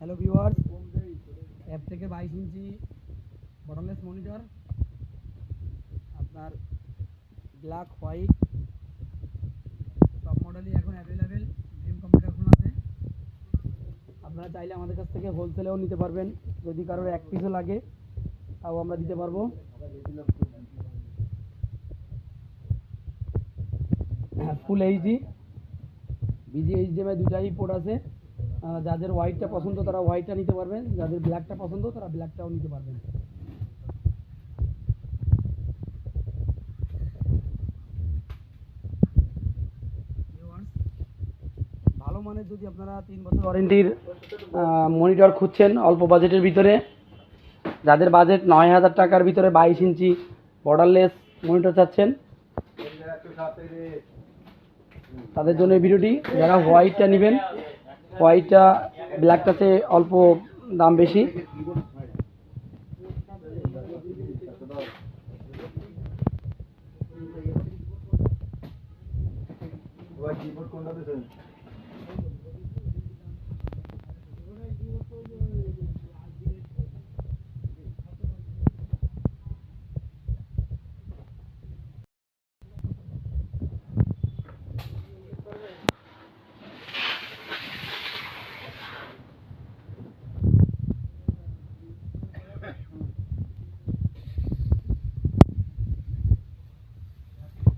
Hello viewers, app থেকে 22 ইঞ্চি বটনলেস monitor আপনার black white সব মডেলই এখন অ্যাভেলেবেল ড্রিম কম্পিউটার খোলাতে। আপনারা চাইলে আমাদের কাছ থেকে হোলসেলেও নিতে পারবেন, যদি কারোর এক পিসও লাগে তাও আমরা দিতে পারবো। ফুল এইচডি বিজি এইচডিএমআই দুটাই পোর্ট আছে। যাদের হোয়াইটটা পছন্দ তারা হোয়াইটটা নিতে পারবেন, যাদের ব্ল্যাকটা পছন্দ তারা ব্ল্যাকটাও নিতে পারবেন। ভালো মানের যদি আপনারা 3 বছর ওয়ারেন্টির মনিটর খুঁজছেন অল্প বাজেটের ভিতরে, যাদের বাজেট 9,000 টাকার ভিতরে 22 ইঞ্চি বর্ডারলেস মনিটর চাচ্ছেন তাদের জন্য এই ভিডিওটি। যারা হোয়াইটটা নেবেন, হোয়াইটটা ব্ল্যাকটাতে অল্প দাম বেশি।